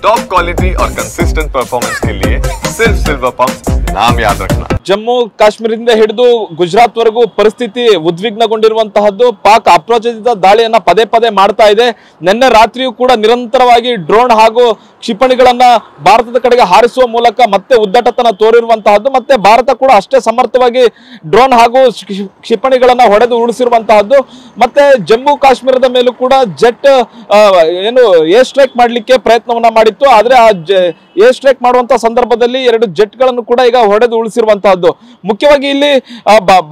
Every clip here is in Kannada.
टॉप क्वालिटी और कंसिस्टेंट परफॉर्मेंस के लिए सिर्फ सिल्वर पंप्स नाम याद रखना। ಜಮ್ಮು ಕಾಶ್ಮೀರದಿಂದ ಹಿಡಿದು ಗುಜರಾತ್ ವರೆಗೂ ಪರಿಸ್ಥಿತಿ ಉದ್ವಿಗ್ನಗೊಂಡಿರುವಂತಹದ್ದು ಪಾಕ್ ಅಪ್ರಚೋದಿತ ದಾಳಿಯನ್ನ ಪದೇ ಪದೇ ಮಾಡ್ತಾ ಇದೆ. ನಿನ್ನೆ ರಾತ್ರಿಯೂ ಕೂಡ ನಿರಂತರವಾಗಿ ಡ್ರೋನ್ ಹಾಗೂ ಕ್ಷಿಪಣಿಗಳನ್ನ ಭಾರತದ ಕಡೆಗೆ ಹಾರಿಸುವ ಮೂಲಕ ಮತ್ತೆ ಉದ್ದಟತನ ತೋರಿರುವಂತಹದ್ದು, ಮತ್ತೆ ಭಾರತ ಕೂಡ ಅಷ್ಟೇ ಸಮರ್ಥವಾಗಿ ಡ್ರೋನ್ ಹಾಗೂ ಕ್ಷಿಪಣಿಗಳನ್ನ ಹೊಡೆದು ಉಳಿಸಿರುವಂತಹದ್ದು. ಮತ್ತೆ ಜಮ್ಮು ಕಾಶ್ಮೀರದ ಮೇಲೂ ಕೂಡ ಜೆಟ್ ಏನು ಏರ್ ಸ್ಟ್ರೈಕ್ ಮಾಡಲಿಕ್ಕೆ ಪ್ರಯತ್ನವನ್ನ ಮಾಡಿತ್ತು. ಆದ್ರೆ ಆ ಏರ್ ಸ್ಟ್ರೈಕ್ ಮಾಡುವಂತಹ ಸಂದರ್ಭದಲ್ಲಿ 2 ಜೆಟ್ಗಳನ್ನು ಕೂಡ ಈಗ ಹೊಡೆದು ಉಳಿಸಿರುವಂತಹದ್ದು. ಮುಖ್ಯವಾಗಿ ಇಲ್ಲಿ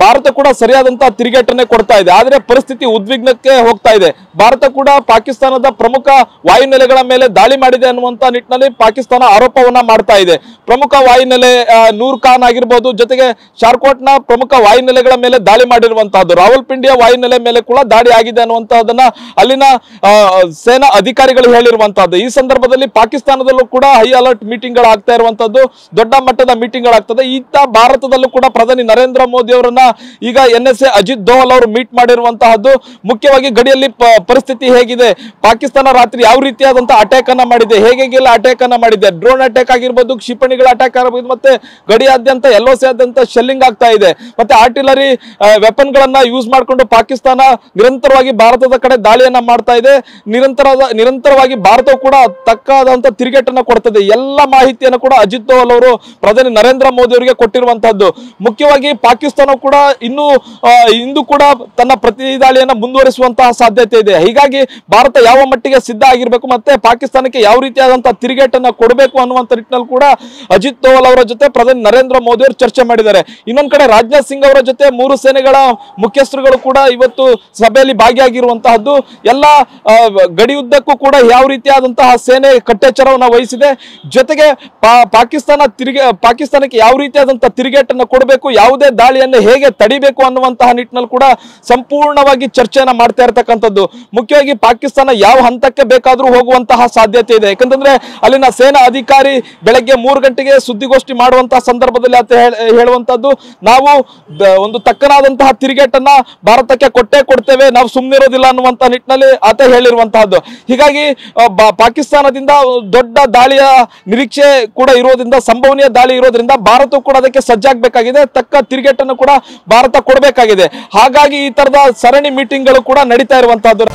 ಭಾರತ ಕೂಡ ಸರಿಯಾದಂತಹ ತಿರುಗೇಟನ್ನೇ ಕೊಡ್ತಾ ಇದೆ. ಆದ್ರೆ ಪರಿಸ್ಥಿತಿ ಉದ್ವಿಗ್ನಕ್ಕೆ ಹೋಗ್ತಾ ಇದೆ. ಭಾರತ ಕೂಡ ಪಾಕಿಸ್ತಾನದ ಪ್ರಮುಖ ವಾಯುನೆಲೆಗಳ ಮೇಲೆ ದಾಳಿ ಮಾಡಿದೆ ಅನ್ನುವಂತ ನಿಟ್ಟಿನಲ್ಲಿ ಪಾಕಿಸ್ತಾನ ಆರೋಪವನ್ನ ಮಾಡ್ತಾ ಇದೆ. ಪ್ರಮುಖ ವಾಯುನೆಲೆ ನೂರ್ ಖಾನ್ ಆಗಿರ್ಬೋದು, ಜೊತೆಗೆ ಶಾರ್ಕೋಟ್ನ ಪ್ರಮುಖ ವಾಯುನೆಲೆಗಳ ಮೇಲೆ ದಾಳಿ ಮಾಡಿರುವಂತಹದ್ದು. ರಾವಲ್ಪಿಂಡಿಯ ವಾಯುನೆಲೆ ಮೇಲೆ ಕೂಡ ದಾಳಿ ಆಗಿದೆ ಅನ್ನುವಂತಹದನ್ನ ಅಲ್ಲಿನ ಸೇನಾ ಅಧಿಕಾರಿಗಳು ಹೇಳಿರುವಂತಹದ್ದು. ಈ ಸಂದರ್ಭದಲ್ಲಿ ಪಾಕಿಸ್ತಾನದಲ್ಲೂ ಕೂಡ ಹೈ ಅಲರ್ಟ್ ಮೀಟಿಂಗ್ ಗಳಾಗ್ತಾ ಇರುವಂತದ್ದು, ದೊಡ್ಡ ಮಟ್ಟದ ಮೀಟಿಂಗ್ ಗಳಾಗ್ತದೆ. ಇತ್ತ ಭಾರತದಲ್ಲೂ ಕೂಡ ಪ್ರಧಾನಿ ನರೇಂದ್ರ ಮೋದಿ ಅವರನ್ನ ಈಗ NSA ಅಜಿತ್ ದೋವಲ್ ಅವರು ಮೀಟ್ ಮಾಡಿರುವಂತಹದ್ದು. ಮುಖ್ಯವಾಗಿ ಗಡಿಯಲ್ಲಿ ಪರಿಸ್ಥಿತಿ ಹೇಗಿದೆ, ಪಾಕಿಸ್ತಾನ ರಾತ್ರಿ ಯಾವ ರೀತಿಯಾದಂತಹ ಅಟ್ಯಾಕ್ ಅನ್ನ ಮಾಡಿದೆ, ಹೇಗೆಲ್ಲ ಅಟ್ಯಾಕ್ ಅನ್ನ ಮಾಡಿದೆ, ಡ್ರೋನ್ ಅಟ್ಯಾಕ್ ಆಗಿರ್ಬೋದು, ಕ್ಷಿಪಣಿಗಳ ಅಟ್ಯಾಕ್ ಆಗಿರ್ಬೋದು, ಮತ್ತೆ ಗಡಿಯಾದ್ಯಂತ LOC ಆದ್ಯಂತ ಶೆಲ್ಲಿಂಗ್ ಆಗ್ತಾ ಇದೆ. ಮತ್ತೆ ಆರ್ಟಿಲರಿ ವೆಪನ್ ಗಳನ್ನ ಯೂಸ್ ಮಾಡಿಕೊಂಡು ಪಾಕಿಸ್ತಾನ ನಿರಂತರವಾಗಿ ಭಾರತದ ಕಡೆ ದಾಳಿಯನ್ನ ಮಾಡ್ತಾ ಇದೆ. ನಿರಂತರವಾಗಿ ಭಾರತವು ಕೂಡ ತಕ್ಕಾದಂತ ತಿರುಗೇಟನ್ನ ಕೊಡ್ತದೆ. ಎಲ್ಲ ಮಾಹಿತಿಯನ್ನು ಕೂಡ ಅಜಿತ್ ದೋವಲ್ ಅವರು ಪ್ರಧಾನಿ ನರೇಂದ್ರ ಮೋದಿ ಅವರಿಗೆ ಕೊಟ್ಟಿರುವಂತಹದ್ದು. ಮುಖ್ಯವಾಗಿ ಪಾಕಿಸ್ತಾನ ಕೂಡ ಇಂದು ಕೂಡ ತನ್ನ ಪ್ರತಿ ದಾಳಿಯನ್ನ ಮುಂದುವರಿಸುವಂತಹ ಸಾಧ್ಯತೆ ಇದೆ. ಹೀಗಾಗಿ ಭಾರತ ಯಾವ ಮಟ್ಟಿಗೆ ಸಿದ್ಧ ಆಗಿರಬೇಕು, ಮತ್ತೆ ಪಾಕಿಸ್ತಾನಕ್ಕೆ ಯಾವ ರೀತಿಯಾದಂತಹ ತಿರುಗೇಟನ್ನ ಕೊಡಬೇಕು ಅನ್ನುವಂತ ನಿಟ್ಟಿನಲ್ಲಿ ಕೂಡ ಅಜಿತ್ ದೋವಲ್ ಅವರ ಜೊತೆ ಪ್ರಧಾನಿ ನರೇಂದ್ರ ಮೋದಿ ಅವರು ಚರ್ಚೆ ಮಾಡಿದ್ದಾರೆ. ಇನ್ನೊಂದ್ ಕಡೆ ರಾಜನಾಥ್ ಸಿಂಗ್ ಅವರ ಜೊತೆ 3 ಸೇನೆಗಳ ಮುಖ್ಯಸ್ಥರುಗಳು ಕೂಡ ಇವತ್ತು ಸಭೆಯಲ್ಲಿ ಭಾಗಿಯಾಗಿರುವಂತಹದ್ದು. ಎಲ್ಲ ಗಡಿಯುದ್ದಕ್ಕೂ ಕೂಡ ಯಾವ ರೀತಿಯಾದಂತಹ ಸೇನೆ ಕಟ್ಟೆಚ್ಚರವನ್ನ ವಹಿಸಿದೆ. ಜೊತೆಗೆ ಪಾಕಿಸ್ತಾನಕ್ಕೆ ಯಾವ ರೀತಿಯಾದಂತಹ ತಿರುಗೇಟನ್ನು ಕೊಡಬೇಕು, ಯಾವುದೇ ದಾಳಿಯನ್ನು ಹೇಗೆ ತಡಿಬೇಕು ಅನ್ನುವಂತಹ ನಿಟ್ಟಿನಲ್ಲಿ ಕೂಡ ಸಂಪೂರ್ಣವಾಗಿ ಚರ್ಚೆಯನ್ನ ಮಾಡ್ತಾ ಇರತಕ್ಕಂಥದ್ದು. ಮುಖ್ಯವಾಗಿ ಪಾಕಿಸ್ತಾನ ಯಾವ ಹಂತಕ್ಕೆ ಬೇಕಾದ್ರೂ ಹೋಗುವಂತಹ ಸಾಧ್ಯತೆ ಇದೆ. ಯಾಕಂತಂದ್ರೆ ಅಲ್ಲಿನ ಸೇನಾ ಅಧಿಕಾರಿ ಬೆಳಗ್ಗೆ 3 ಗಂಟೆಗೆ ಸುದ್ದಿಗೋಷ್ಠಿ ಮಾಡುವಂತಹ ಸಂದರ್ಭದಲ್ಲಿ ಆತ ಹೇಳುವಂತದ್ದು, ನಾವು ಒಂದು ತಕ್ಕನಾದಂತಹ ತಿರುಗೇಟನ್ನ ಭಾರತಕ್ಕೆ ಕೊಡ್ತೇವೆ, ನಾವು ಸುಮ್ಮನಿರೋದಿಲ್ಲ ಅನ್ನುವಂತ ನಿಟ್ಟಿನಲ್ಲಿ ಆತ ಹೇಳಿರುವಂತಹದ್ದು. ಹೀಗಾಗಿ ಪಾಕಿಸ್ತಾನದಿಂದ ದೊಡ್ಡ ದಾಳಿಯ ನಿರೀಕ್ಷೆ ಕೂಡ ಇರೋದ್ರಿಂದ, ಸಂಭವನೀಯ ದಾಳಿ ಇರೋದ್ರಿಂದ ಭಾರತ ಕೂಡ ಅದಕ್ಕೆ ಸಜ್ಜಾಗಬೇಕಾಗಿದೆ. ತಕ್ಕ ತಿರುಗೇಟನ್ನು ಕೂಡ ಭಾರತ ಕೊಡಬೇಕಾಗಿದೆ. ಹಾಗಾಗಿ ಈ ತರದ ಸರಣಿ ಮೀಟಿಂಗ್ ಗಳು ಕೂಡ ನಡೀತಾ ಇರುವಂತಹದ್ದು.